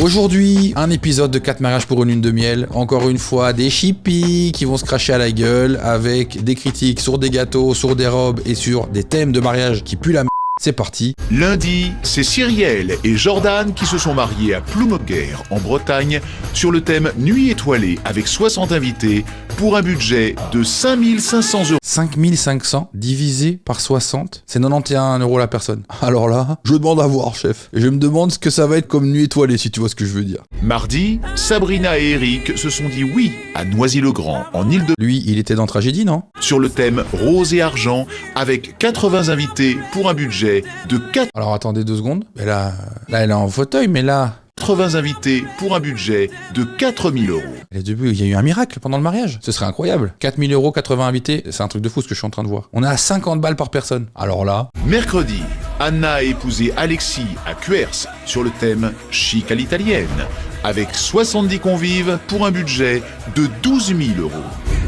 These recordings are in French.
Aujourd'hui, un épisode de 4 mariages pour une lune de miel. Encore une fois, des chippies qui vont se cracher à la gueule avec des critiques sur des gâteaux, sur des robes et sur des thèmes de mariage qui puent la merde. C'est parti. Lundi, c'est Cyrielle et Jordan qui se sont mariés à Ploumoguer, en Bretagne, sur le thème Nuit étoilée avec 60 invités pour un budget de 5500 €. 5500 divisé par 60, c'est 91 € la personne. Alors là, je demande à voir, chef. Et je me demande ce que ça va être comme nuit étoilée, si tu vois ce que je veux dire. Mardi, Sabrina et Eric se sont dit oui à Noisy-le-Grand, en Île-de-France, Lui, il était dans Tragédie, non? sur le thème Rose et Argent avec 80 invités pour un budget de Alors attendez 2 secondes. Mais là, elle est en fauteuil, mais là... 80 invités pour un budget de 4000 €. Les débuts, il y a eu un miracle pendant le mariage. Ce serait incroyable. 4000 €, 80 invités, c'est un truc de fou ce que je suis en train de voir. On est à 50 balles par personne. Alors là... Mercredi, Anna a épousé Alexis à Cuers sur le thème Chic à l'italienne, avec 70 convives pour un budget de 12 000 €.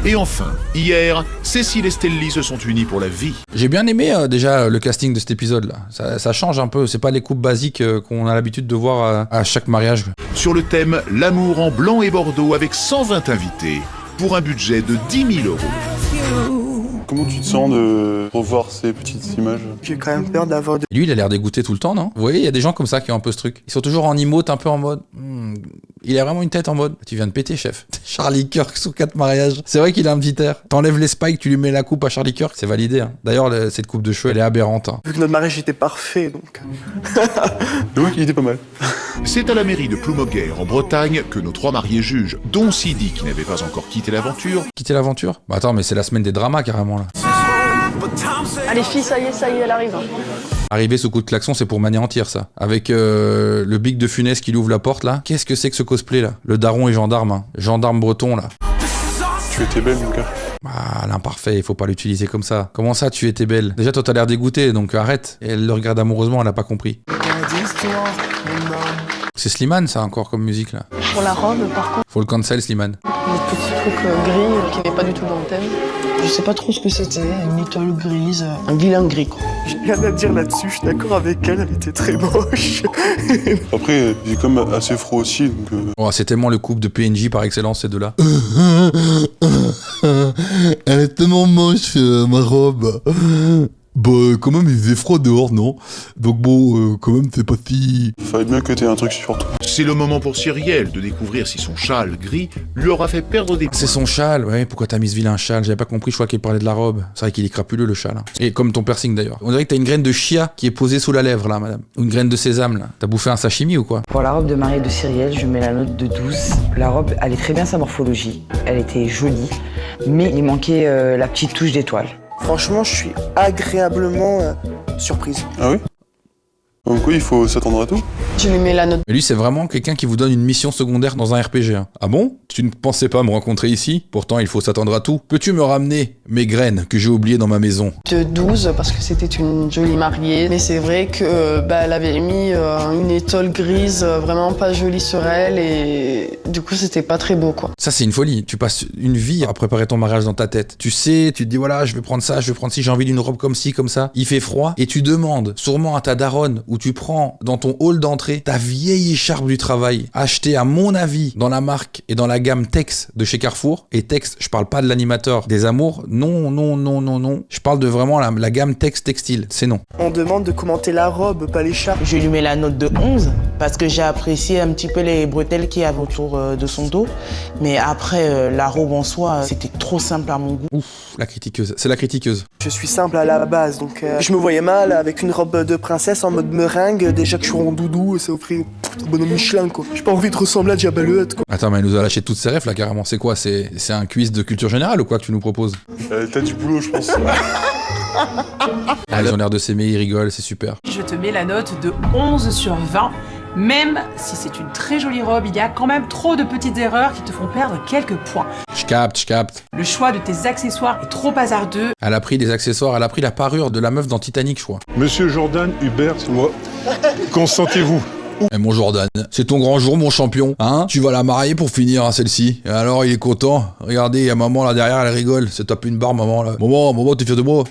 Et enfin, hier, Cécile et Stelly se sont unis pour la vie. J'ai bien aimé déjà le casting de cet épisode-là. Ça change un peu. C'est pas les coupes basiques qu'on a l'habitude de voir à chaque mariage. Sur le thème L'amour en blanc et bordeaux avec 120 invités pour un budget de 10 000 €. Comment tu te sens de revoir ces petites images? J'ai quand même peur d'avoir Lui, il a l'air dégoûté tout le temps, non? Vous voyez, il y a des gens comme ça qui ont un peu ce truc. Ils sont toujours en emote, un peu en mode... Il a vraiment une tête en mode... Tu viens de péter, chef. Charlie Kirk sur 4 mariages. C'est vrai qu'il a un petit air. T'enlèves les spikes, tu lui mets la coupe à Charlie Kirk, c'est validé. Hein. D'ailleurs, cette coupe de cheveux, elle est aberrante. Hein. Vu que notre mariage était parfait, donc... Oui, il était pas mal. C'est à la mairie de Ploumoguer, en Bretagne, que nos 3 mariés jugent, dont Sidi qui n'avait pas encore quitté l'aventure, Quitter l'aventure? Bah attends, mais c'est la semaine des dramas, carrément, là. Allez filles, ça y est, elle arrive. Arriver sous coup de klaxon, c'est pour m'anéantir, ça. Avec le Big de Funès qui lui ouvre la porte, là. Qu'est-ce que c'est que ce cosplay, là? Le daron et gendarme, hein. Gendarme breton, là. Tu étais belle, mon gars. Ah, l'imparfait, il faut pas l'utiliser comme ça. Comment ça, tu étais belle? Déjà, toi, t'as l'air dégoûté, donc arrête. Et elle le regarde amoureusement, elle a pas compris. C'est Slimane, ça, encore, comme musique, là. Pour la robe, par contre, Faut le cancel, Slimane. des petits trucs gris qui n'est pas du tout dans le thème. Je sais pas trop ce que c'était, une étoile grise, un vilain gris quoi. J'ai rien à dire là-dessus, je suis d'accord avec elle, elle était très moche. Après, il est comme assez froid aussi, donc... Oh, c'est tellement le couple de PNJ par excellence, ces deux-là. Elle est tellement moche, ma robe. Bah, quand même, il faisait froid dehors, non? Donc bon, quand même, c'est pas si... Fallait bien que t'aies un truc sur toi. c'est le moment pour Cyrielle de découvrir si son châle gris lui aura fait perdre des points. C'est son châle, ouais, pourquoi t'as mis ce vilain châle? J'avais pas compris, je crois qu'il parlait de la robe. C'est vrai qu'il est crapuleux, le châle. Hein. Et comme ton piercing, d'ailleurs. On dirait que t'as une graine de chia qui est posée sous la lèvre, là, madame. Ou une graine de sésame, là. T'as bouffé un sashimi ou quoi? Pour la robe de mariée de Cyrielle, je mets la note de 12. La robe allait très bien sa morphologie, elle était jolie, mais il manquait la petite touche d'étoile. Franchement, je suis agréablement surprise. Ah oui? Donc oui, il faut s'attendre à tout. Je lui mets la note. Mais lui, c'est vraiment quelqu'un qui vous donne une mission secondaire dans un RPG. Hein. Ah bon? Tu ne pensais pas me rencontrer ici? Pourtant, il faut s'attendre à tout. Peux-tu me ramener mes graines que j'ai oubliées dans ma maison? De 12 parce que c'était une jolie mariée. Mais c'est vrai que elle avait mis une étoile grise vraiment pas jolie sur elle et du coup c'était pas très beau quoi. Ça, c'est une folie. Tu passes une vie à préparer ton mariage dans ta tête. Tu sais, tu te dis voilà, je vais prendre ça, je vais prendre ci, j'ai envie d'une robe comme ci, comme ça. Il fait froid et tu demandes sûrement à ta daronne où tu prends dans ton hall d'entrée ta vieille écharpe du travail achetée à mon avis dans la marque et dans la gamme Tex de chez Carrefour. Et Tex, je parle pas de l'animateur des amours. Non, non, non, non, non. Je parle de vraiment la gamme Tex textile. C'est non. On demande de commenter la robe, pas l'écharpe. Je lui mets la note de 11 parce que j'ai apprécié un petit peu les bretelles qu'il y avait autour de son dos. Mais après, la robe en soi, c'était trop simple à mon goût. Ouf, la critiqueuse. C'est la critiqueuse. Je suis simple à la base, donc je me voyais mal avec une robe de princesse en mode meringue. Déjà que je suis en doudou, ça offrait un bonhomme Michelin quoi. J'ai pas envie de ressembler à Jabba le Hutt quoi. Attends, mais elle nous a lâché toutes ses rêves là carrément. C'est quoi? C'est un quiz de culture générale ou quoi que tu nous proposes? T'as du boulot, je pense. Ah, ils ont l'air de s'aimer, ils rigolent, c'est super. Je te mets la note de 11 sur 20. Même si c'est une très jolie robe, il y a quand même trop de petites erreurs qui te font perdre quelques points. Je capte. Le choix de tes accessoires est trop hasardeux. Elle a pris des accessoires, elle a pris la parure de la meuf dans Titanic, je crois. Monsieur Jordan Hubert, moi, qu'en sentez-vous? Eh mon Jordan, c'est ton grand jour mon champion, hein? Tu vas la marier pour finir hein, celle-ci. Et alors il est content. Regardez, il y a maman là derrière, elle rigole. Se tape une barre maman là. Maman, t'es fière de moi?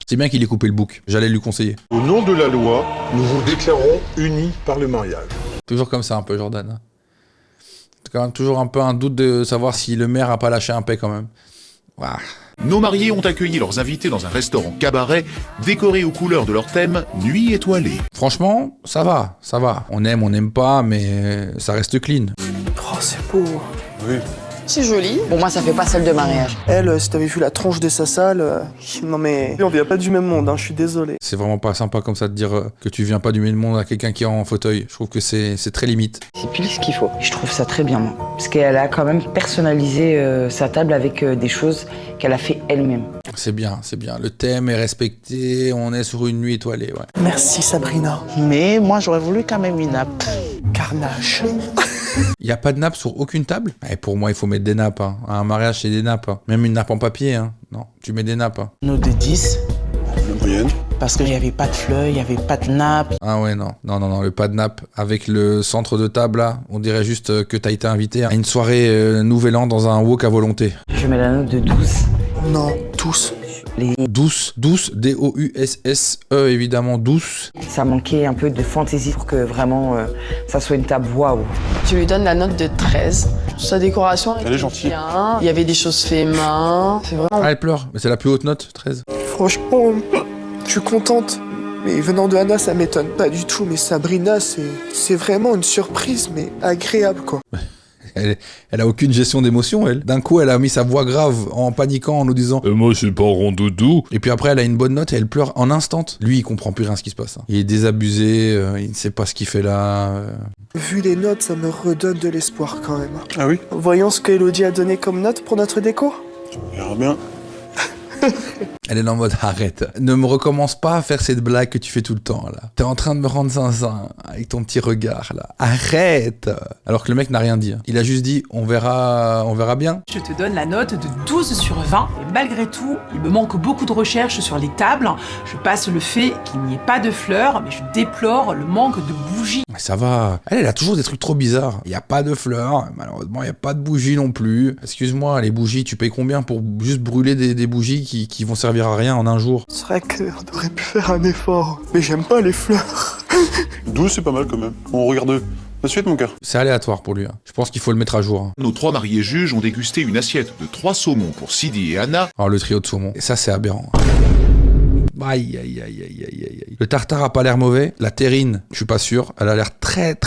C'est bien qu'il ait coupé le bouc, j'allais lui conseiller. Au nom de la loi, nous vous déclarons unis par le mariage. Toujours comme ça un peu, Jordan. C'est quand même toujours un peu un doute de savoir si le maire a pas lâché un paix quand même. Ouah. Nos mariés ont accueilli leurs invités dans un restaurant cabaret décoré aux couleurs de leur thème Nuit étoilée. Franchement, ça va. On n'aime pas, mais ça reste clean. Oh, c'est beau. Oui. C'est joli. Pour moi, ça fait pas celle de mariage. Elle, si t'avais vu la tronche de sa salle, non mais on vient pas du même monde, hein, je suis désolé. C'est vraiment pas sympa comme ça de dire que tu viens pas du même monde à quelqu'un qui est en fauteuil. Je trouve que c'est très limite. C'est pile ce qu'il faut. Je trouve ça très bien, moi. Parce qu'elle a quand même personnalisé sa table avec des choses qu'elle a fait elle-même. C'est bien. Le thème est respecté, on est sur une nuit étoilée, ouais. Merci Sabrina. Mais moi, j'aurais voulu quand même une nappe. Carnage. Il y a pas de nappe sur aucune table? Et pour moi, il faut mettre des nappes. Hein. À un mariage, c'est des nappes. Hein. Même une nappe en papier. Hein. Non, tu mets des nappes. Hein. Note de 10. La moyenne. Parce qu'il n'y avait pas de fleurs, il n'y avait pas de nappe. Ah ouais, non, le pas de nappe. Avec le centre de table, là, on dirait juste que t'as été invité à une soirée Nouvel An dans un wok à volonté. Je mets la note de 12. Non, tous. Douce, D-O-U-S-S-E, évidemment, douce. Ça manquait un peu de fantaisie pour que vraiment ça soit une table waouh. Je lui donne la note de 13. Sa décoration Elle est gentille. bien. Il y avait des choses faites main. C'est vraiment... Ah, elle pleure, mais c'est la plus haute note, 13. Franchement, je suis contente. Mais venant de Anna, ça m'étonne pas du tout. Mais Sabrina, c'est vraiment une surprise, mais agréable, quoi. Elle a aucune gestion d'émotion, elle. D'un coup, elle a mis sa voix grave en paniquant, en nous disant Moi, c'est pas rondoudou. Et puis après, elle a une bonne note et elle pleure en instant. Lui, il comprend plus rien ce qui se passe. Hein. Il est désabusé, il ne sait pas ce qu'il fait là. Vu les notes, ça me redonne de l'espoir quand même. Ah oui? Voyons ce que Elodie a donné comme note pour notre déco. On verra bien. Elle est en mode arrête. Ne me recommence pas à faire cette blague que tu fais tout le temps là. T'es en train de me rendre zinzin avec ton petit regard là. Arrête. Alors que le mec n'a rien dit. Hein. Il a juste dit on verra bien. Je te donne la note de 12 sur 20. Et malgré tout, il me manque beaucoup de recherches sur les tables. Je passe le fait qu'il n'y ait pas de fleurs, mais je déplore le manque de bougies. Mais ça va. Elle a toujours des trucs trop bizarres. Il n'y a pas de fleurs. Malheureusement, il n'y a pas de bougies non plus. Excuse-moi, les bougies, tu payes combien pour juste brûler des bougies qui vont servir à rien en un jour? C'est vrai qu'on aurait pu faire un effort. Mais j'aime pas les fleurs. 12, c'est pas mal quand même. On regarde de suite, mon cœur. C'est aléatoire pour lui. Hein. Je pense qu'il faut le mettre à jour. Hein. Nos 3 mariés juges ont dégusté une assiette de 3 saumons pour Sidi et Anna. Alors le trio de saumon. Et ça, c'est aberrant. Aïe, aïe, aïe, aïe, aïe, aïe. Le tartare a pas l'air mauvais. La terrine, je suis pas sûr. Elle a l'air très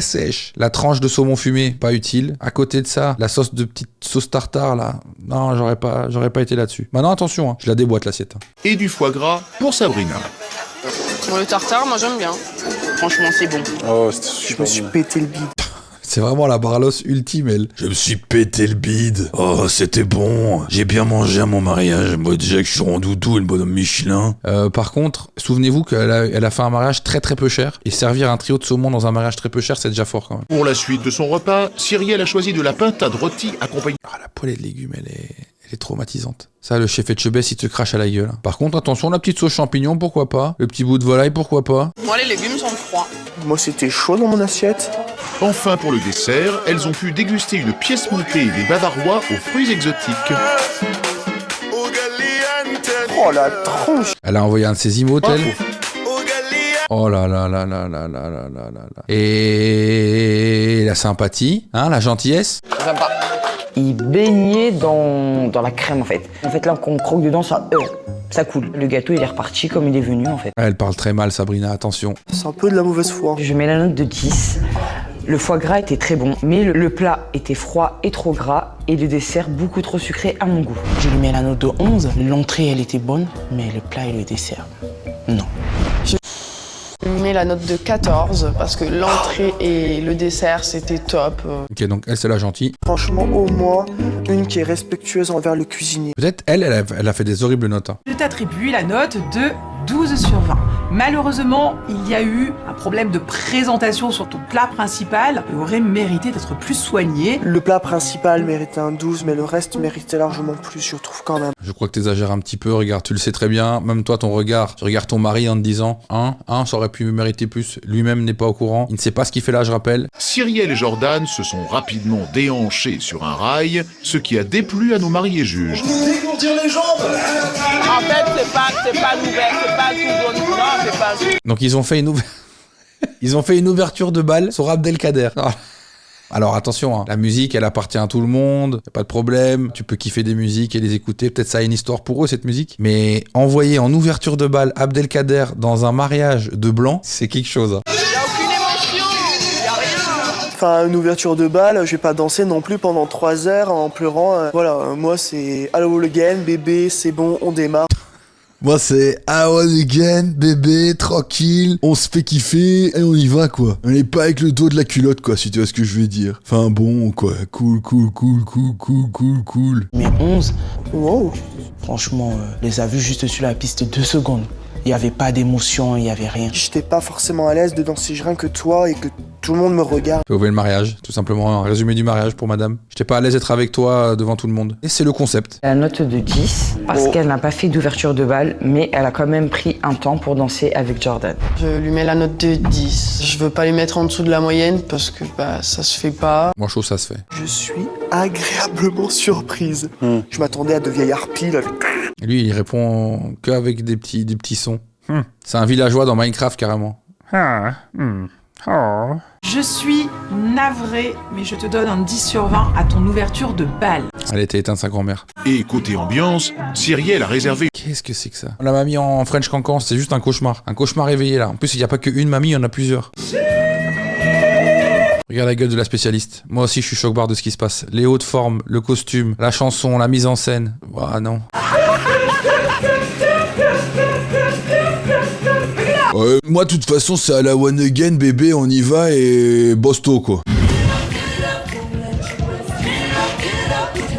sèche. La tranche de saumon fumé, pas utile. À côté de ça, la sauce de petite sauce tartare, là. Non, j'aurais pas été là-dessus. Maintenant, attention, hein, je la déboîte, l'assiette. Et du foie gras pour Sabrina. Bon, le tartare, moi j'aime bien. Franchement, c'est bon. Oh, c'était Je super me suis bon. pété le bide. C'est vraiment la barlosse ultime, elle. Je me suis pété le bide. Oh, c'était bon. J'ai bien mangé à mon mariage. Moi, déjà que je suis rondoudou et le bonhomme Michelin. Par contre, souvenez-vous qu'elle a fait un mariage très peu cher. Et servir un trio de saumon dans un mariage très peu cher, c'est déjà fort quand même. Pour la suite de son repas, Cyrielle a choisi de la pintade rôtie accompagnée. Ah, la poêlée de légumes, elle est traumatisante. Ça, le chef Etchebest, il te crache à la gueule. Par contre, attention, la petite sauce champignon, pourquoi pas. Le petit bout de volaille, pourquoi pas. Moi, les légumes sont froids. Moi, c'était chaud dans mon assiette. Enfin, pour le dessert, elles ont pu déguster une pièce montée des Bavarois aux fruits exotiques. Oh la tronche. Elle a envoyé un de ses emotes, elle. Oh là là là là là là là là là. Et la sympathie, hein, la gentillesse. Sympa. Il baignait dans la crème en fait. En fait là quand on croque dedans ça coule. Le gâteau il est reparti comme il est venu en fait. Elle parle très mal, Sabrina, attention. C'est un peu de la mauvaise foi. Je mets la note de 10. Le foie gras était très bon, mais le plat était froid et trop gras et le dessert beaucoup trop sucré à mon goût. Je lui mets la note de 11. L'entrée, elle était bonne, mais le plat et le dessert, non. Je lui mets la note de 14 parce que l'entrée et le dessert, c'était top. Ok, donc elle, c'est la gentille. Franchement, au moins, une qui est respectueuse envers le cuisinier. Peut-être elle a fait des horribles notes. Hein. Je t'attribue la note de 12 sur 20. Malheureusement, il y a eu un problème de présentation sur ton plat principal et aurait mérité d'être plus soigné. Le plat principal méritait un 12, mais le reste méritait largement plus, je trouve quand même. Je crois que t'exagères un petit peu, regarde, tu le sais très bien. Même toi, ton regard, tu regardes ton mari en te disant ça aurait pu mériter plus. Lui-même n'est pas au courant. Il ne sait pas ce qu'il fait là, je rappelle. Cyrielle et Jordan se sont rapidement déhanchés sur un rail, ce qui a déplu à nos mariés juges. alourdir les jambes. En fait, c'est pas l'ouverture, c'est pas tout. Non, c'est pas. Donc ils ont fait une ouverture de bal sur Abdelkader. Alors attention, hein, la musique elle appartient à tout le monde, y a pas de problème, tu peux kiffer des musiques et les écouter, peut-être ça a une histoire pour eux cette musique, mais envoyer en ouverture de bal Abdelkader dans un mariage de blanc, c'est quelque chose. Hein. Enfin, une ouverture de bal, je vais pas danser non plus pendant 3 heures en pleurant. Voilà, moi c'est Hello again, bébé, c'est bon, on démarre. Moi c'est I want again, bébé, tranquille, on se fait kiffer et on y va quoi. On est pas avec le dos de la culotte quoi, si tu vois ce que je veux dire. Enfin bon quoi, cool. Mais 11, Wow. franchement, les a vus juste sur la piste 2 secondes. Il y avait pas d'émotion, il y avait rien. J'étais pas forcément à l'aise de danser rien que toi et que tout le monde me regarde. J'ai ouvert le mariage, tout simplement un résumé du mariage pour madame. J'étais pas à l'aise d'être avec toi devant tout le monde. Et c'est le concept. La note de 10, parce qu'elle n'a pas fait d'ouverture de bal, mais elle a quand même pris un temps pour danser avec Jordan. Je lui mets la note de 10. Je veux pas lui mettre en dessous de la moyenne parce que ça se fait pas. Moi je trouve ça se fait. Je suis agréablement surprise. Je m'attendais à de vieilles harpies là. Et lui il répond qu'avec des petits sons. C'est un villageois dans Minecraft carrément. Je suis navrée, mais je te donne un 10 sur 20 à ton ouverture de bal. Elle était éteinte sa grand-mère. Et côté ambiance, Cyrielle a réservé Qu'est-ce que c'est que ça? La mamie en French Cancan, c'est juste un cauchemar. Un cauchemar éveillé là. En plus il n'y a pas qu'une mamie, il y en a plusieurs. Regarde la gueule de la spécialiste. Moi aussi je suis choc-barre de ce qui se passe. Les hautes formes, le costume, la chanson, la mise en scène. Ah non. Ouais, moi de toute façon c'est à la one again bébé, on y va et bosto quoi.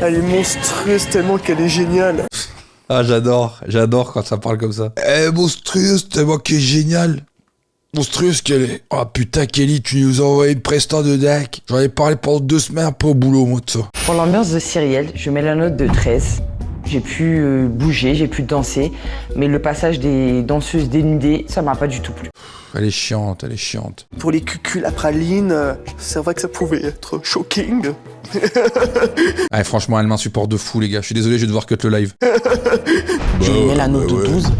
Elle est monstrueuse tellement qu'elle est géniale. Ah j'adore quand ça parle comme ça. Monstrueuse tellement qu'elle est géniale. Monstrueuse qu'elle est. Oh putain Kelly, tu nous as envoyé une presta de DAC. J'en ai parlé pendant 2 semaines après au boulot moi de ça. Pour l'ambiance de Cyrielle, je mets la note de 13. J'ai pu bouger, j'ai pu danser, mais le passage des danseuses dénudées, ça m'a pas du tout plu. Elle est chiante. Pour les cuculs à praline, c'est vrai que ça pouvait être shocking. Ouais, franchement elle m'insupporte de fou les gars. Je suis désolé, je vais devoir cut le live. Je lui mets la note de 12.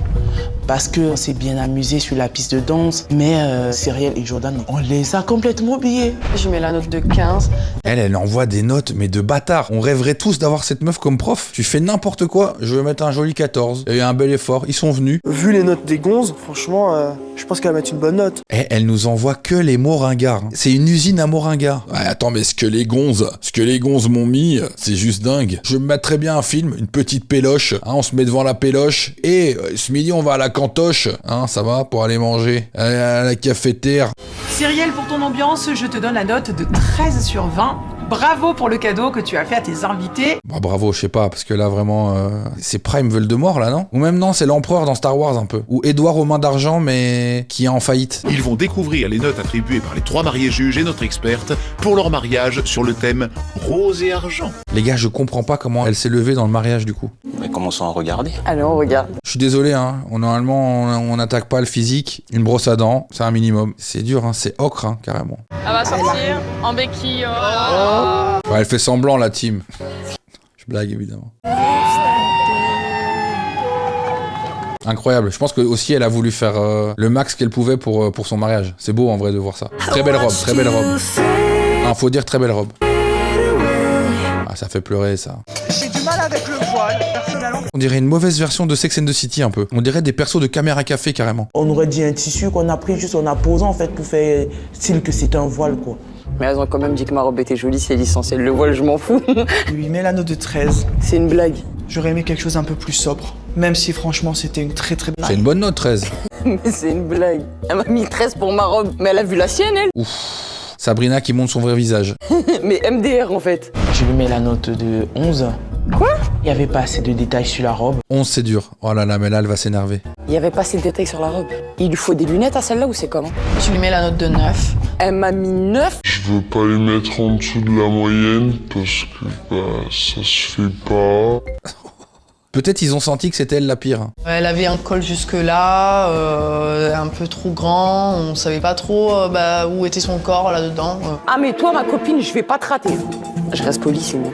Parce qu'on s'est bien amusé sur la piste de danse, mais Cyrielle et Jordan, on les a complètement oubliés. Je mets la note de 15. Elle envoie des notes, mais de bâtard. On rêverait tous d'avoir cette meuf comme prof. Tu fais n'importe quoi, je vais mettre un joli 14. Il y a eu un bel effort, ils sont venus. Vu les notes des gonzes, franchement, je pense qu'elle va mettre une bonne note. Et elle nous envoie que les mots ringards. C'est une usine à mots ringards. Ouais, attends, mais ce que les gonzes m'ont mis, c'est juste dingue. Je me mettrais bien un film, une petite péloche. Hein, on se met devant la péloche. Et ce midi, on va à la cantoche. Hein, ça va, pour aller manger à la cafetière. Cyrielle, pour ton ambiance, je te donne la note de 13 sur 20. Bravo pour le cadeau que tu as fait à tes invités. Bah, bravo, je sais pas, parce que là vraiment, c'est Prime Voldemort là, non? Ou même non, c'est l'empereur dans Star Wars un peu. Ou Édouard aux mains d'argent, mais qui est en faillite. Ils vont découvrir les notes attribuées par les 3 mariés juges et notre experte pour leur mariage sur le thème rose et argent. Les gars, je comprends pas comment elle s'est levée dans le mariage du coup. Mais commençons à regarder. Allez, on regarde. Je suis désolé, hein. Normalement, on n'attaque pas le physique. Une brosse à dents, c'est un minimum. C'est dur, hein. C'est ocre, hein, carrément. Elle va sortir en béquille. Ouais, elle fait semblant, la team. Je blague, évidemment. Incroyable. Je pense que aussi elle a voulu faire le max qu'elle pouvait pour son mariage. C'est beau en vrai de voir ça. Très belle robe, très belle robe. Non, faut dire très belle robe. Ah, ça fait pleurer ça. J'ai du mal avec le voile, personnellement. On dirait une mauvaise version de Sex and the City un peu. On dirait des persos de caméra café carrément. On aurait dit un tissu qu'on a pris juste, on a posé en fait pour faire style que c'est un voile quoi. Mais elles ont quand même dit que ma robe était jolie, c'est l'essentiel. Le voile, je m'en fous. Je lui mets la note de 13. C'est une blague. J'aurais aimé quelque chose un peu plus sobre. Même si franchement c'était une très très C'est une bonne note, 13. Mais c'est une blague. Elle m'a mis 13 pour ma robe. Mais elle a vu la sienne, elle. Ouf. Sabrina qui montre son vrai visage. Mais MDR en fait. Je lui mets la note de 11. Quoi? Il n'y avait pas assez de détails sur la robe. 11 c'est dur. Oh là là, mais là elle va s'énerver. Il y avait pas assez de détails sur la robe. Il lui faut des lunettes à celle-là ou c'est comment? Je lui mets la note de 9. Elle m'a mis 9. Je veux pas les mettre en dessous de la moyenne parce que ça se fait pas. Peut-être ils ont senti que c'était elle la pire. Elle avait un col jusque-là, un peu trop grand. On savait pas trop où était son corps là-dedans. Ah mais toi, ma copine, je vais pas te rater. Je reste polie, sinon.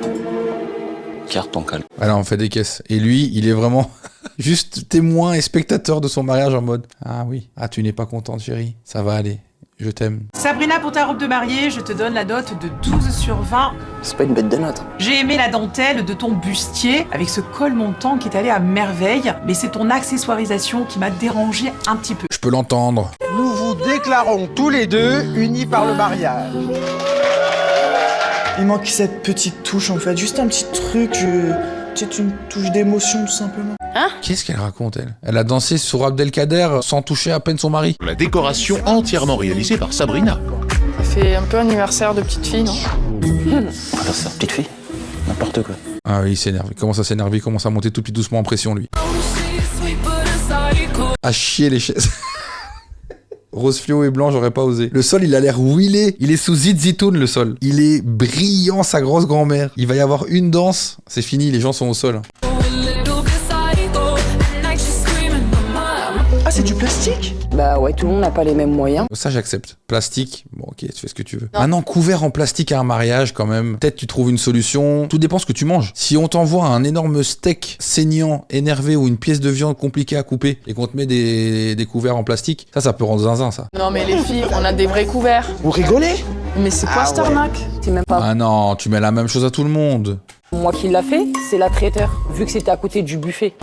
Carton calme. Voilà, on fait des caisses. Et lui, il est vraiment juste témoin et spectateur de son mariage en mode « Ah oui, ah tu n'es pas contente chérie, ça va aller, je t'aime. » Sabrina, pour ta robe de mariée, je te donne la note de 12 sur 20. C'est pas une bête de note. J'ai aimé la dentelle de ton bustier avec ce col montant qui est allé à merveille, mais c'est ton accessoirisation qui m'a dérangé un petit peu. Je peux l'entendre. Nous vous déclarons tous les deux unis par le mariage. Il manque cette petite touche en fait, juste un petit truc, peut-être une touche d'émotion tout simplement. Qu'est-ce qu'elle raconte, elle? Elle a dansé sur Abdelkader sans toucher à peine son mari. La décoration entièrement réalisée par Sabrina. Ça fait un peu anniversaire de petite fille, non? Anniversaire petite fille? N'importe quoi. Ah oui, il s'énerve. Il commence à s'énerver, il commence à monter tout petit doucement en pression, lui. À chier les chaises. Rose fluo et blanc, j'aurais pas osé. Le sol, il a l'air huilé. Il est sous zitoun, le sol. Il est brillant, sa grosse grand-mère. Il va y avoir une danse. C'est fini, les gens sont au sol. Ah, c'est du plastique? Bah ouais, tout le monde n'a pas les mêmes moyens. Ça, j'accepte. Plastique, bon ok, tu fais ce que tu veux. Maintenant, couvert en plastique à un mariage, quand même. Peut-être tu trouves une solution. Tout dépend ce que tu manges. Si on t'envoie un énorme steak saignant, énervé ou une pièce de viande compliquée à couper et qu'on te met des couverts en plastique, ça peut rendre zinzin, ça. Non mais les filles, on a des vrais couverts. Vous rigolez? Mais c'est quoi cette arnaque? C'est même pas Ah non, tu mets la même chose à tout le monde. moi qui l'a fait, c'est la traiteur, vu que c'était à côté du buffet.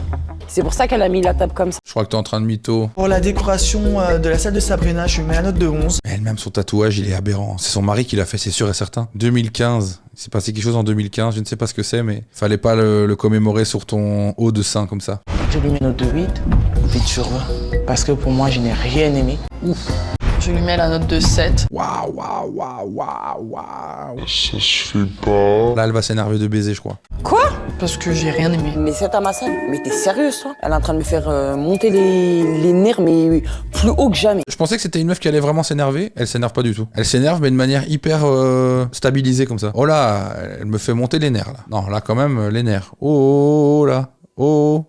C'est pour ça qu'elle a mis la table comme ça. Je crois que t'es en train de mytho. Pour la décoration de la salle de Sabrina, je lui mets la note de 11. Mais elle-même, son tatouage, il est aberrant. C'est son mari qui l'a fait, c'est sûr et certain. 2015. Il s'est passé quelque chose en 2015, je ne sais pas ce que c'est, mais fallait pas le commémorer sur ton haut de sein comme ça. Je lui mets une note de 8 sur 20. Parce que pour moi, je n'ai rien aimé. Ouf. Je lui mets la note de 7. Waouh, waouh, waouh, waouh, waouh. Ça se fait pas. Là, elle va s'énerver de baiser, je crois. Quoi? Parce que j'ai rien aimé. Mais c'est à ma salle. Mais t'es sérieuse, toi? Elle est en train de me faire monter les nerfs, mais plus haut que jamais. Je pensais que c'était une meuf qui allait vraiment s'énerver. Elle s'énerve pas du tout. Elle s'énerve, mais de manière hyper stabilisée comme ça. Oh là, elle me fait monter les nerfs, là. Non, là, quand même, les nerfs. Oh là. Oh.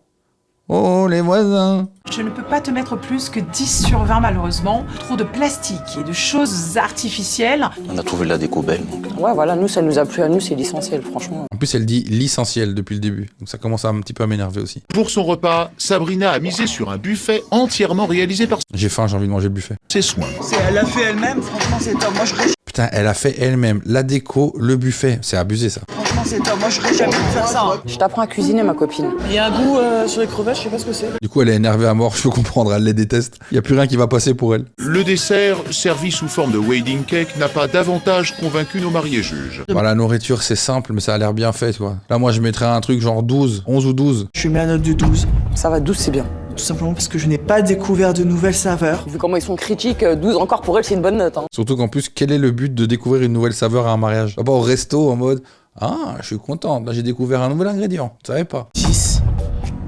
Oh, les voisins. Je ne peux pas te mettre plus que 10 sur 20 malheureusement. Trop de plastique et de choses artificielles. On a trouvé la déco belle. Ouais, voilà, nous, ça nous a plu à nous, c'est l'essentiel, franchement. En plus, elle dit l'essentiel depuis le début. Donc ça commence à un petit peu à m'énerver aussi. Pour son repas, Sabrina a misé sur un buffet entièrement réalisé par J'ai faim, j'ai envie de manger le buffet. ses soins. Elle l'a fait elle-même, franchement c'est top. Moi je Putain, elle a fait elle-même la déco, le buffet. C'est abusé, ça. franchement c'est top. Moi je jamais pu faire ça. Hein. Je t'apprends à cuisiner, ma copine. Il y a un goût sur les crevettes, je sais pas ce que c'est. Du coup, elle est énervée à mort, je peux comprendre, elle les déteste. Il y a plus rien qui va passer pour elle. Le dessert, servi sous forme de wedding cake, n'a pas davantage convaincu nos mariés juges. Bah, la nourriture, c'est simple, mais ça a l'air bien fait, quoi. Là, moi, je mettrais un truc genre 12, 11 ou 12. Je lui mets la note de 12. Ça va, 12, c'est bien. Tout simplement parce que je n'ai pas découvert de nouvelles saveurs. Vu comment ils sont critiques, 12 encore pour elle, c'est une bonne note. Hein. Surtout qu'en plus, quel est le but de découvrir une nouvelle saveur à un mariage? Pas au resto en mode ah, je suis contente, là j'ai découvert un nouvel ingrédient. Je savais pas. 6.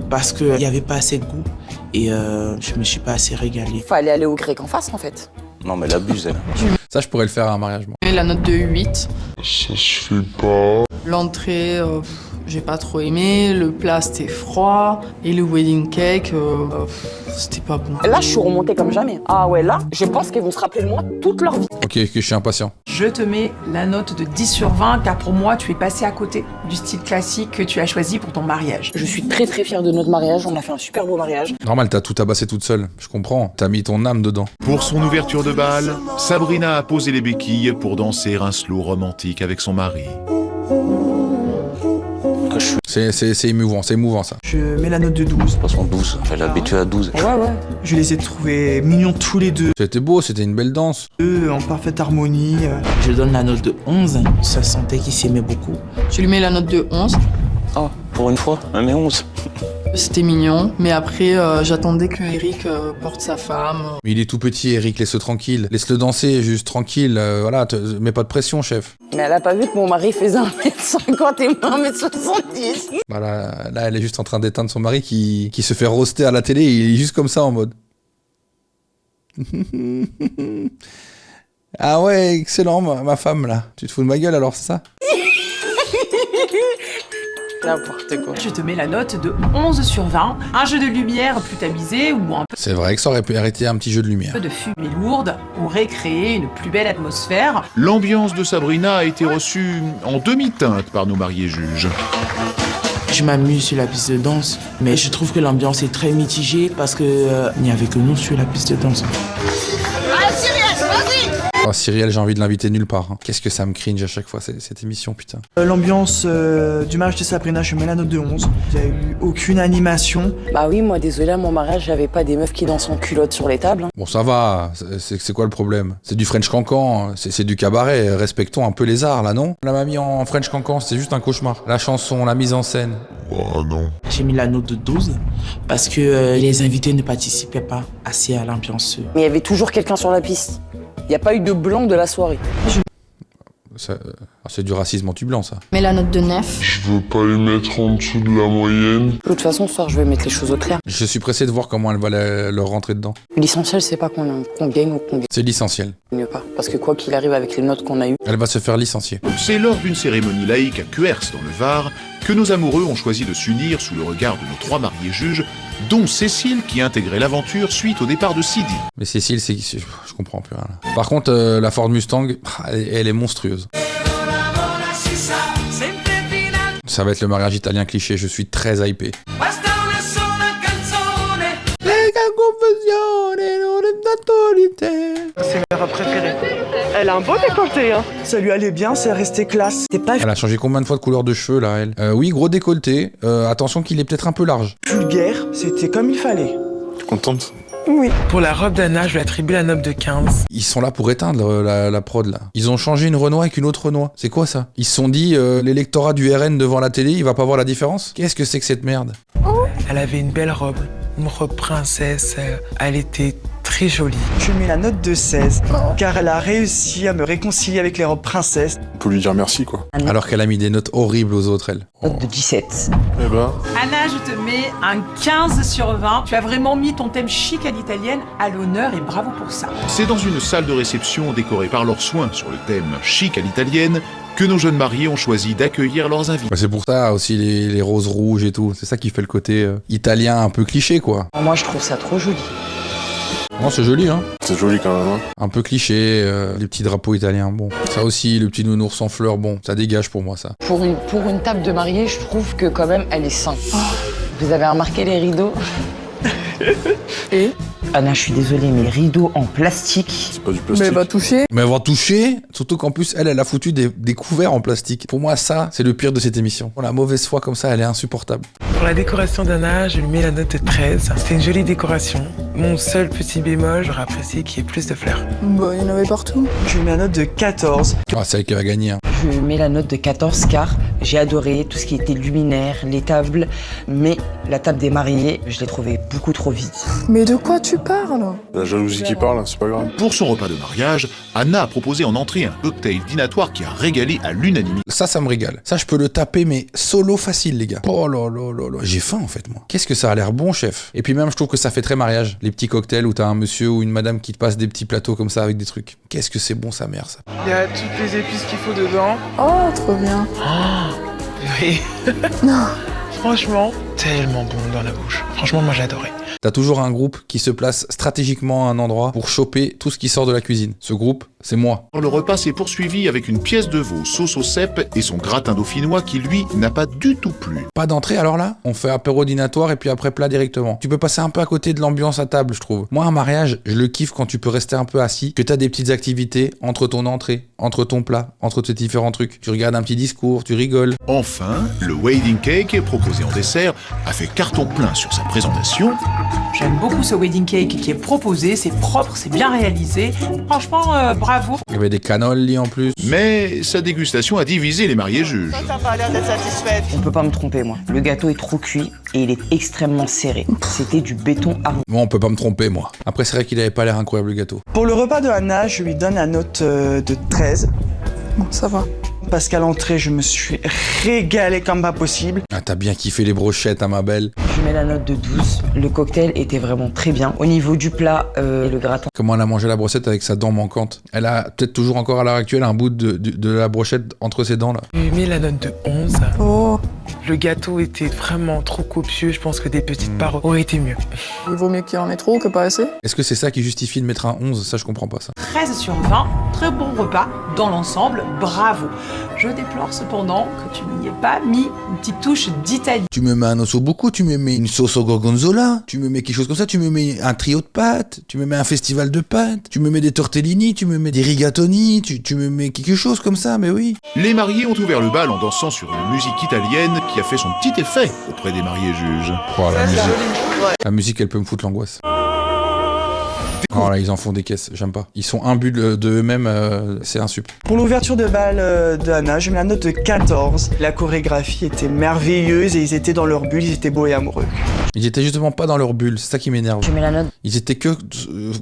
Parce qu'il n'y avait pas assez de goût et je me suis pas assez régalé. Fallait aller au grec en face, en fait. Non mais elle abuse elle. Ça, je pourrais le faire à un mariage, moi. Je mets la note de 8. Ça se fait pas. L'entrée, j'ai pas trop aimé. Le plat, c'était froid. Et le wedding cake, c'était pas bon. Là, je suis remontée comme jamais. Ah ouais, là, je pense qu'ils vont se rappeler de moi toute leur vie. Ok, je suis impatient. Je te mets la note de 10 sur 20 car pour moi, tu es passé à côté du style classique que tu as choisi pour ton mariage. Je suis très très fière de notre mariage. On a fait un super beau mariage. Normal, t'as tout tabassé toute seule. Je comprends. T'as mis ton âme dedans. Pour son ouverture de bal, Sabrina a posé les béquilles pour danser un slow romantique avec son mari. C'est émouvant, ça. Je mets la note de 12. De toute façon 12, elle est habituée à 12. Ouais, ouais. Je les ai trouvés mignons tous les deux. C'était beau, c'était une belle danse. Eux en parfaite harmonie. Je donne la note de 11. Ça sentait qu'ils s'aimaient beaucoup. Je lui mets la note de 11. Ah, pour une fois, mais 11. C'était mignon, mais après, j'attendais que Eric porte sa femme. Mais il est tout petit, Eric, laisse-le tranquille. Laisse-le danser, juste tranquille. Voilà, mets pas de pression, chef. Mais elle a pas vu que mon mari faisait 1m50 et moi 1m70. Bah là, elle est juste en train d'éteindre son mari qui se fait roaster à la télé. Il est juste comme ça en mode. Ah ouais, excellent, ma femme là. Tu te fous de ma gueule alors, c'est ça? N'importe quoi. Je te mets la note de 11 sur 20. Un jeu de lumière plus tamisé ou un C'est vrai que ça aurait pu arrêter un petit jeu de lumière. peu de fumée lourde aurait créé une plus belle atmosphère. L'ambiance de Sabrina a été reçue en demi-teinte par nos mariés juges. Je m'amuse sur la piste de danse, mais je trouve que l'ambiance est très mitigée parce que il n'y avait que nous sur la piste de danse. Oh, Cyrielle, j'ai envie de l'inviter nulle part. Hein. Qu'est-ce que ça me cringe à chaque fois, cette émission, putain. L'ambiance du mariage de Sabrina, je mets la note de 11. Il n'y a eu aucune animation. Bah oui, moi désolé, à mon mariage, j'avais pas des meufs qui dansent en culotte sur les tables. Bon, ça va, c'est quoi le problème? C'est du French Cancan, c'est du cabaret, respectons un peu les arts, là, non? La mamie en French Cancan, c'est juste un cauchemar. La chanson, la mise en scène. Oh non. J'ai mis la note de 12 parce que les invités ne participaient pas assez à l'ambiance. Mais il y avait toujours quelqu'un sur la piste. Il n'y a pas eu de blanc de la soirée. C'est du racisme anti-blanc, ça. Mais la note de 9. Je veux pas les mettre en dessous de la moyenne. De toute façon, ce soir, je vais mettre les choses au clair. Je suis pressé de voir comment elle va leur rentrer dedans. L'essentiel, c'est pas qu'on gagne ou qu'on C'est l'essentiel. gagne pas. Parce que quoi qu'il arrive avec les notes qu'on a eues, Elle va se faire licencier. C'est lors d'une cérémonie laïque à Cuers, dans le Var, que nos amoureux ont choisi de s'unir sous le regard de nos 3 mariés juges, dont Cécile qui intégrait l'aventure suite au départ de Sidi. Mais Cécile, je comprends plus rien, là. Par contre, la Ford Mustang, elle est monstrueuse. Ça va être le mariage italien cliché, je suis très hypé. C'est mes robes préférées. Elle a un beau décolleté, hein. Ça lui allait bien, c'est resté classe. C'est pas Elle a changé combien de fois de couleur de cheveux, là, elle? Oui, gros décolleté. Attention qu'il est peut-être un peu large. vulgaire, c'était comme il fallait. Contente? Oui. Pour la robe d'Anna, je lui attribue la note de 15. Ils sont là pour éteindre la prod, là. Ils ont changé une Renoir avec une autre Renoir. C'est quoi, ça? Ils se sont dit, l'électorat du RN devant la télé, il va pas voir la différence? Qu'est-ce que c'est que cette merde? Elle avait une belle robe, une robe princesse. Elle était très jolie. Je mets la note de 16, car elle a réussi à me réconcilier avec les robes princesses. On peut lui dire merci, quoi. Alors qu'elle a mis des notes horribles aux autres, elle. note de 17. Eh ben... Anna, je te mets un 15 sur 20. Tu as vraiment mis ton thème chic à l'italienne à l'honneur et bravo pour ça. C'est dans une salle de réception décorée par leurs soins sur le thème chic à l'italienne que nos jeunes mariés ont choisi d'accueillir leurs invités. Bah, c'est pour ça aussi les roses rouges et tout. C'est ça qui fait le côté italien un peu cliché, quoi. Moi, je trouve ça trop joli. Non, c'est joli, hein. C'est joli quand même, hein. Un peu cliché, les petits drapeaux italiens, bon. Ça aussi, le petit nounours en fleurs, bon, ça dégage pour moi, ça. Pour une table de mariée, je trouve que quand même, elle est simple. Vous avez remarqué les rideaux? Et Anna, je suis désolée, mais rideaux en plastique. C'est pas du plastique. Mais elle va toucher. Mais elle va toucher, surtout qu'en plus, elle a foutu des couverts en plastique. Pour moi, ça, c'est le pire de cette émission. La mauvaise foi comme ça, elle est insupportable. Pour la décoration d'Anna, je lui mets la note de 13. C'était une jolie décoration. Mon seul petit bémol, j'aurais apprécié qu'il y ait plus de fleurs. Bah, il y en avait partout. Je mets la note de 14. Ah, c'est elle qui va gagner, hein. Je mets la note de 14 car j'ai adoré tout ce qui était luminaire, les tables, mais la table des mariés, je l'ai trouvée beaucoup trop vide. Mais de quoi tu parles? La jalousie qui parle, c'est pas grave. Pour son repas de mariage, Anna a proposé en entrée un cocktail dînatoire qui a régalé à l'unanimité. Ça me régale. Ça, je peux le taper, mais solo facile, les gars. Oh là là là là. J'ai faim, en fait, moi. Qu'est-ce que ça a l'air bon, chef. Et puis même, je trouve que ça fait très mariage. Les petits cocktails où t'as un monsieur ou une madame qui te passe des petits plateaux comme ça avec des trucs. Qu'est-ce que c'est bon, sa mère, ça. Il y a toutes les épices qu'il faut dedans. Oh, trop bien. Oui. Non. Franchement, tellement bon dans la bouche. Franchement, moi j'ai adoré. T'as toujours un groupe qui se place stratégiquement à un endroit pour choper tout ce qui sort de la cuisine. Ce groupe, c'est moi. Le repas s'est poursuivi avec une pièce de veau sauce au cèpe et son gratin dauphinois qui, lui, n'a pas du tout plu. Pas d'entrée alors là? On fait apéro dînatoire et puis après plat directement. Tu peux passer un peu à côté de l'ambiance à table, je trouve. Moi, un mariage, je le kiffe quand tu peux rester un peu assis, que t'as des petites activités entre ton entrée, entre ton plat, entre tes différents trucs. Tu regardes un petit discours, tu rigoles. Enfin, le wedding cake, proposé en dessert, a fait carton plein sur sa présentation. J'aime beaucoup ce wedding cake qui est proposé, c'est propre, c'est bien réalisé. Franchement, bravo. Il y avait des cannolis en plus. Mais sa dégustation a divisé les mariés juges. T'as pas l'air d'être satisfaite. On peut pas me tromper, moi. Le gâteau est trop cuit et il est extrêmement serré. C'était du béton armé. Moi, on peut pas me tromper, moi. Après, c'est vrai qu'il avait pas l'air incroyable, le gâteau. Pour le repas de Anna, je lui donne la note de 13. Bon, ça va. Parce qu'à l'entrée, je me suis régalé comme pas possible. Ah, t'as bien kiffé les brochettes, hein, ma belle. Je mets la note de 12. Le cocktail était vraiment très bien. Au niveau du plat, le gratin. Comment elle a mangé la brochette avec sa dent manquante. Elle a peut-être toujours encore à l'heure actuelle un bout de la brochette entre ses dents là. Je lui mets la note de 11. Oh. Le gâteau était vraiment trop copieux. Je pense que des petites parts auraient été mieux. Il vaut mieux qu'il y en ait trop que pas assez. Est-ce que c'est ça qui justifie de mettre un 11? Ça, je comprends pas ça. 13 sur 20, très bon repas. Dans l'ensemble, bravo. Je déplore cependant que tu n'y aies pas mis une petite touche d'Italie. Tu me mets un ossobuco, tu me mets une sauce au gorgonzola, tu me mets quelque chose comme ça, tu me mets un trio de pâtes, tu me mets un festival de pâtes, tu me mets des tortellini, tu me mets des rigatoni, tu me mets quelque chose comme ça, mais oui. Les mariés ont ouvert le bal en dansant sur une musique italienne qui a fait son petit effet auprès des mariés juges. Oh, la musique. La musique, elle peut me foutre l'angoisse. Oh là, ils en font des caisses, j'aime pas. Ils sont imbues de eux-mêmes, c'est un sup. Pour l'ouverture de bal de Anna, je mets la note de 14. La chorégraphie était merveilleuse et ils étaient dans leur bulle, ils étaient beaux et amoureux. Ils étaient justement pas dans leur bulle, c'est ça qui m'énerve. Je mets la note Ils étaient que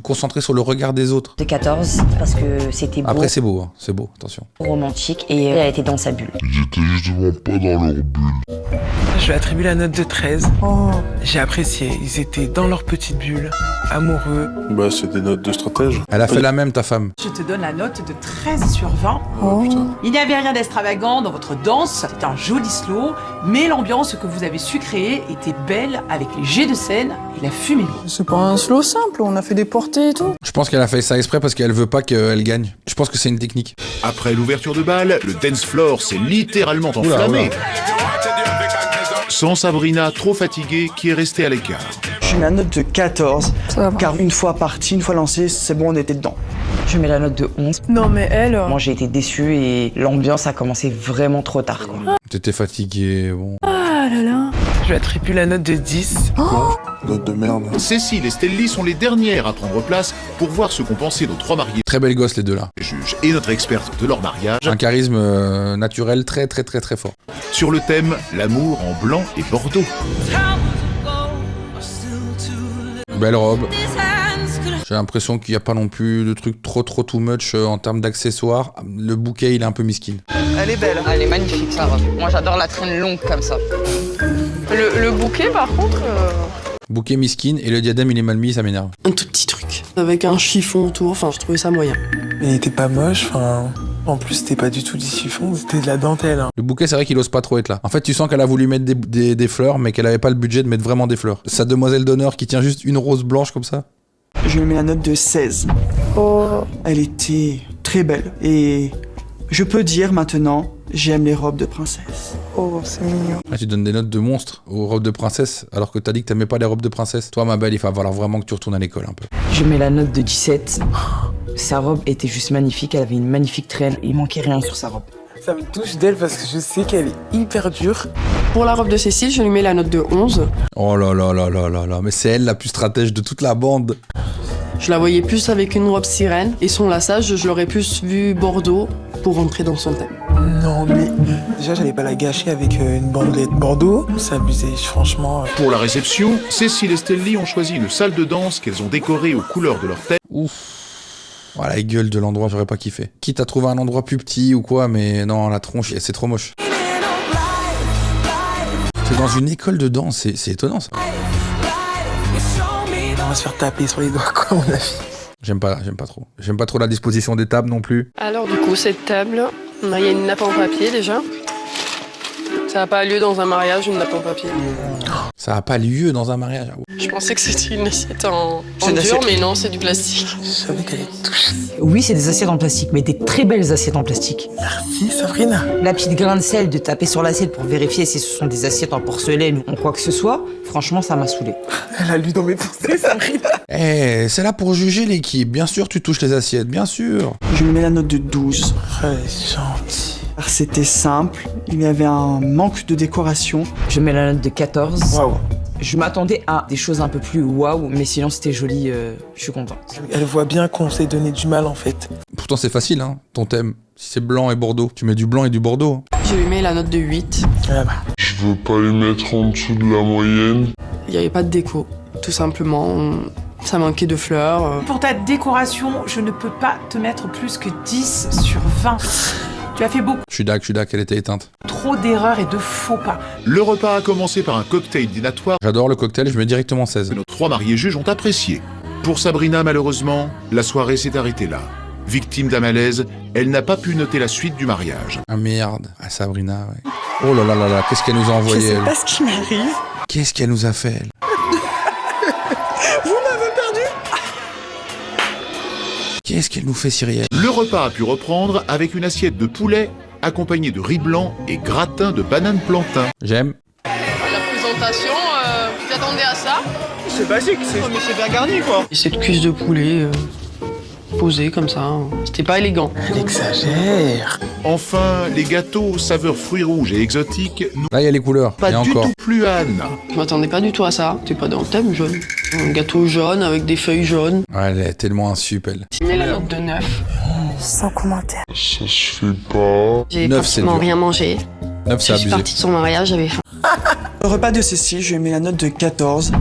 concentrés sur le regard des autres. de 14 parce que c'était beau, Après, c'est beau, attention. romantique et elle était dans sa bulle. Ils étaient justement pas dans leur bulle. Je lui attribue la note de 13. Oh. J'ai apprécié. Ils étaient dans leur petite bulle, amoureux. Bah, c'est des notes de stratège. Elle a fait la même, ta femme. Je te donne la note de 13 sur 20. Oh. Il n'y avait rien d'extravagant dans votre danse, c'était un joli slow, mais l'ambiance que vous avez su créer était belle avec les jets de scène et la fumée lourde. C'est pas un slow simple, on a fait des portées et tout. Je pense qu'elle a fait ça exprès parce qu'elle veut pas qu'elle gagne. Je pense que c'est une technique. Après l'ouverture de bal, le dance floor s'est littéralement enflammé. Sans Sabrina, trop fatiguée, qui est restée à l'écart. Je mets la note de 14. Ça va. Car une fois parti, une fois lancé, c'est bon, on était dedans. Je mets la note de 11. Non mais elle... Moi j'ai été déçue et l'ambiance a commencé vraiment trop tard, quoi. T'étais fatigué, bon. Ah là là. Je lui attribue la note de 10. Note de merde. Cécile et Stelly sont les dernières à prendre place pour voir ce qu'ont pensé nos trois mariés, Très belles gosses les deux là. juges et notre experte de leur mariage, Un charisme naturel très très très très fort. sur le thème l'amour en blanc et bordeaux. Belle robe. J'ai l'impression qu'il n'y a pas non plus de truc trop too much en termes d'accessoires. Le bouquet il est un peu miskin. Elle est belle. Elle est magnifique, sa robe. Moi j'adore la traîne longue comme ça. Le bouquet par contre... Bouquet miskin et le diadème il est mal mis, ça m'énerve. Un tout petit truc. Avec un chiffon autour, enfin je trouvais ça moyen. Mais il était pas moche, enfin... En plus, c'était pas du tout du chiffon, c'était de la dentelle. Hein. Le bouquet c'est vrai qu'il ose pas trop être là. En fait tu sens qu'elle a voulu mettre des fleurs mais qu'elle avait pas le budget de mettre vraiment des fleurs. Sa demoiselle d'honneur qui tient juste une rose blanche comme ça. Je lui mets la note de 16. Oh. Elle était très belle. Et je peux dire maintenant, j'aime les robes de princesse. Oh, c'est mignon. Là, tu donnes des notes de monstre aux robes de princesse alors que t'as dit que t'aimais pas les robes de princesse. Toi ma belle, il va falloir vraiment que tu retournes à l'école un peu. Je mets la note de 17. Sa robe était juste magnifique, elle avait une magnifique traîne. Il manquait rien sur sa robe. Ça me touche d'elle parce que je sais qu'elle est hyper dure. Pour la robe de Cécile, je lui mets la note de 11. Oh là là là là là là, mais c'est elle la plus stratège de toute la bande. Je la voyais plus avec une robe sirène et son lassage, je l'aurais plus vu Bordeaux pour rentrer dans son thème. Non, mais déjà, j'allais pas la gâcher avec une bandelette Bordeaux. C'est abusé, franchement. Pour la réception, Cécile et Stelly ont choisi une salle de danse qu'elles ont décorée aux couleurs de leur thème. Ouf. Oh, la gueule de l'endroit, j'aurais pas kiffé. Quitte à trouver un endroit plus petit ou quoi, mais non, la tronche, c'est trop moche. C'est dans une école de danse, c'est étonnant ça. On va se faire taper sur les doigts, quoi, mon avis. J'aime pas trop. J'aime pas trop la disposition des tables non plus. Alors du coup, cette table, il y a une nappe en papier déjà. Ça n'a pas lieu dans un mariage, une nappe en papier. Ça a pas lieu dans un mariage. Je pensais que c'était une assiette en une dur, assiette. mais non, c'est du plastique. Je savais qu'elle allait te toucher. Oui, c'est des assiettes en plastique, mais des très belles assiettes en plastique. Merci, Sabrina. La petite grain de sel de taper sur l'assiette pour vérifier si ce sont des assiettes en porcelaine ou en quoi que ce soit, franchement, ça m'a saoulé. Elle a lu dans mes pensées, Sabrina. Eh, c'est là pour juger l'équipe. Bien sûr, tu touches les assiettes, bien sûr. Je lui mets la note de 12. Elle est gentille. Car c'était simple, il y avait un manque de décoration. Je mets la note de 14. Waouh. Je m'attendais à des choses un peu plus waouh, mais sinon c'était joli, je suis contente. Elle voit bien qu'on s'est donné du mal, en fait. Pourtant, c'est facile, hein, ton thème. Si c'est blanc et Bordeaux, tu mets du blanc et du Bordeaux. Je lui mets la note de 8. Ah bah. Je veux pas les mettre en dessous de la moyenne. Il n'y avait pas de déco, tout simplement. Ça manquait de fleurs. Pour ta décoration, je ne peux pas te mettre plus que 10 sur 20. Tu as fait beaucoup Je suis d'accord, elle était éteinte. trop d'erreurs et de faux pas. Le repas a commencé par un cocktail dînatoire J'adore le cocktail, je mets directement 16. que nos 3 mariés juges ont apprécié. Pour Sabrina, malheureusement, la soirée s'est arrêtée là. Victime d'un malaise, elle n'a pas pu noter la suite du mariage. Ah merde, ah Sabrina, ouais. Oh là là là là, qu'est-ce qu'elle nous a envoyé, Je sais elle. pas ce qui m'arrive. Qu'est-ce qu'elle nous a fait, elle. Vous m'avez perdu. Qu'est-ce qu'elle nous fait, Cyrielle. Le repas a pu reprendre avec une assiette de poulet accompagnée de riz blanc et gratin de bananes plantain. J'aime. La présentation, vous attendez à ça? C'est basique, mais c'est bien garni quoi. Et cette cuisse de poulet posée comme ça, c'était pas élégant. Elle exagère. Enfin, les gâteaux saveur fruits rouges et exotiques n'ont Là, il y a les couleurs. pas et du encore. tout plu à Anna. Je m'attendais pas du tout à ça. T'es pas dans le thème jaune. Un gâteau jaune avec des feuilles jaunes. Ouais, elle est tellement insup, elle. Tu mets la note de 9. Sans commentaire. Ça se fait pas. J'ai 9, c'est pratiquement dur. rien mangé. 9, c'est Je suis abusé. partie de son mariage, j'avais faim. Au repas de Cécile, je lui ai mis la note de 14.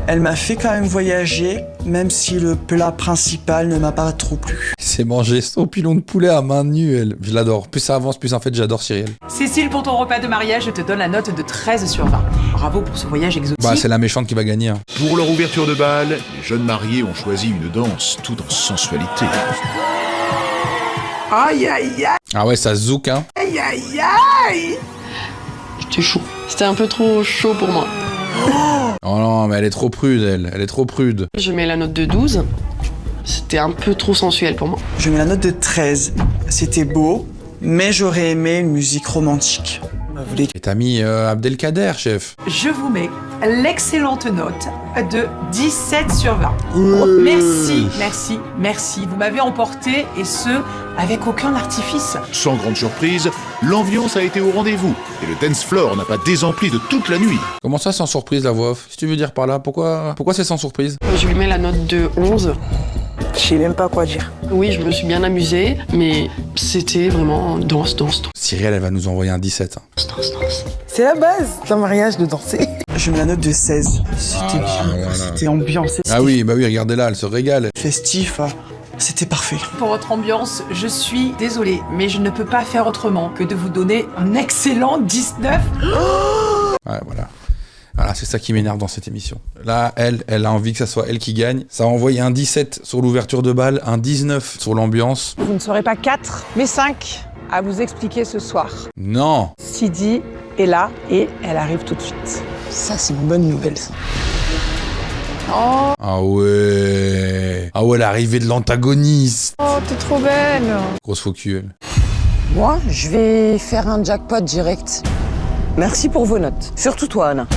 Elle m'a fait quand même voyager, même si le plat principal ne m'a pas trop plu. C'est manger son pilon de poulet à main nue, elle. Je l'adore. Plus ça avance, plus en fait, j'adore Cyrielle. Cécile, pour ton repas de mariage, je te donne la note de 13 sur 20. Bravo pour ce voyage exotique. Bah, c'est la méchante qui va gagner. Hein. Pour leur ouverture de bal, les jeunes mariés ont choisi une danse tout en sensualité. Aïe aïe aïe Ah ouais, ça zouk, hein. aïe aïe aïe. C'était chaud. C'était un peu trop chaud pour moi. Oh non, mais elle est trop prude, elle. Elle est trop prude. Je mets la note de 12. C'était un peu trop sensuel pour moi. Je mets la note de 13. C'était beau, mais j'aurais aimé une musique romantique. Vous voulez Et t'as mis Abdelkader, chef. Je vous mets l'excellente note de 17 sur 20. Merci, merci, merci. Vous m'avez emporté, et ce, avec aucun artifice. Sans grande surprise, l'ambiance a été au rendez-vous et le dance floor n'a pas désempli de toute la nuit. Comment ça, sans surprise, la voix off? Si tu veux dire par là, pourquoi c'est sans surprise? Je lui mets la note de 11. Je sais même pas quoi dire. Oui, je me suis bien amusée, mais c'était vraiment danse. Cyrielle, elle va nous envoyer un 17. Hein. C'est la base d'un mariage de danser. Je mets la note de 16. C'était bien, c'était ambiancé. Ah oui, bah oui, regardez là, elle se régale. Festif, c'était parfait. Pour votre ambiance, je suis désolée, mais je ne peux pas faire autrement que de vous donner un excellent 19. Ouais, voilà. Voilà, c'est ça qui m'énerve dans cette émission. Là, elle a envie que ça soit elle qui gagne. Ça a envoyé un 17 sur l'ouverture de bal, un 19 sur l'ambiance. Vous ne serez pas 4, mais 5 à vous expliquer ce soir. Non. Sidi est là et elle arrive tout de suite. Ça, c'est une bonne nouvelle, ça. Oh, Ah ouais. Ah ouais, l'arrivée de l'antagoniste. oh t'es trop belle. Grosse faux cul, elle. Moi, je vais faire un jackpot direct. Merci pour vos notes. Surtout toi, Anna.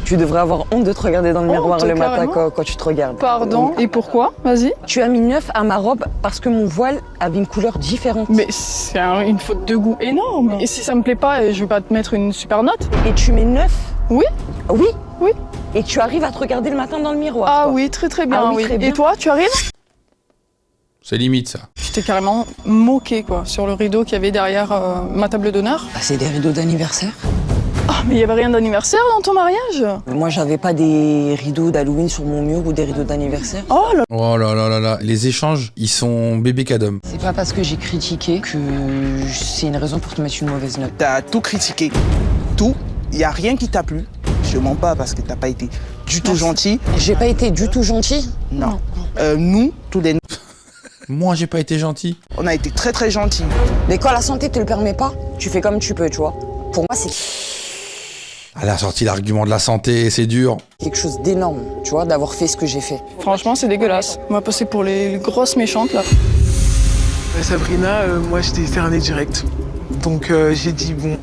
Tu devrais avoir honte de te regarder dans le miroir le matin quand tu te regardes. Pardon, et pourquoi? Vas-y. Tu as mis 9 à ma robe parce que mon voile avait une couleur différente. Mais c'est une faute de goût énorme. Et si ça me plaît pas, je vais pas te mettre une super note. Et tu mets 9? Oui. Oui? Oui. Et tu arrives à te regarder le matin dans le miroir? Ah toi. oui, très très bien. Ah oui, très bien. Et toi, tu arrives? C'est limite, ça. Tu t'es carrément moqué, quoi, sur le rideau qu'il y avait derrière ma table d'honneur. Bah, c'est des rideaux d'anniversaire. Ah, mais il y avait rien d'anniversaire dans ton mariage? Moi, j'avais pas des rideaux d'Halloween sur mon mur ou des rideaux d'anniversaire. Oh là. Oh là là là là. Les échanges, ils sont bébé cadom. C'est pas parce que j'ai critiqué que c'est une raison pour te mettre une mauvaise note. T'as tout critiqué. Tout. Y a rien qui t'a plu. Je mens pas parce que t'as pas été du tout gentil. J'ai pas été du tout gentil? Non. Nous, tous les... Moi, j'ai pas été gentil. On a été très très gentils. Mais quand la santé te le permet pas, tu fais comme tu peux, tu vois. Pour moi, c'est Elle a sorti l'argument de la santé, c'est dur. quelque chose d'énorme, tu vois, d'avoir fait ce que j'ai fait. Franchement, c'est dégueulasse. On m'a passé pour les grosses méchantes, là. Sabrina, moi j'étais cerné direct. Donc j'ai dit bon,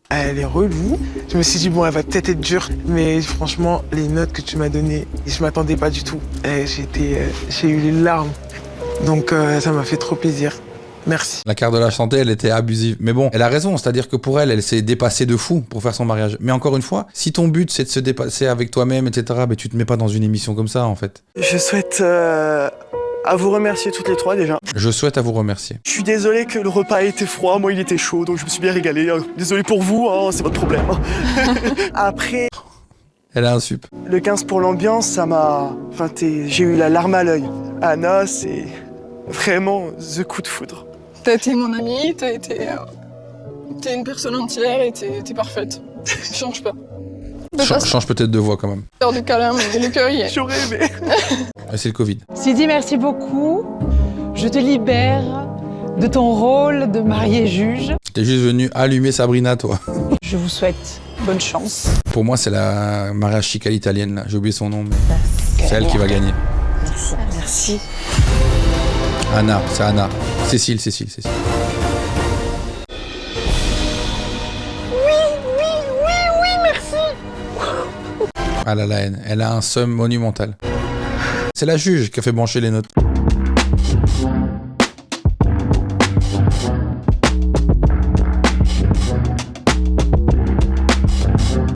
elle est relou. Je me suis dit bon, elle va peut-être être dure. Mais franchement, les notes que tu m'as données, je m'attendais pas du tout. J'ai eu les larmes. Donc ça m'a fait trop plaisir. Merci. La carte de la santé, elle était abusive. Mais bon, elle a raison, c'est-à-dire que pour elle, elle s'est dépassée de fou pour faire son mariage. Mais encore une fois, si ton but c'est de se dépasser avec toi-même, etc., ben tu te mets pas dans une émission comme ça, en fait. Je souhaite à vous remercier toutes les trois déjà. Je souhaite à vous remercier. Je suis désolé que le repas ait été froid, moi il était chaud, donc je me suis bien régalé. Désolé pour vous, hein, c'est votre problème. Après, Elle a un sup. le 15 pour l'ambiance, ça m'a... Enfin, j'ai eu la larme à l'œil. Anna, c'est vraiment the coup de foudre. T'as été mon amie, t'es une personne entière et t'es parfaite. Change pas. Change peut-être de voix quand même. Faire du câlin, mais le cœur y est. J'aurais aimé. C'est le Covid. Sidi, merci beaucoup. Je te libère de ton rôle de marié juge. T'es juste venu allumer Sabrina, toi. Je vous souhaite bonne chance. Pour moi, c'est la mariage chic à l'italienne, là. J'ai oublié son nom, mais c'est elle qui va gagner. Merci. Merci. Anna, c'est Anna. Cécile. Oui, merci. Ah là là, elle a un seum monumental. C'est la juge qui a fait brancher les notes.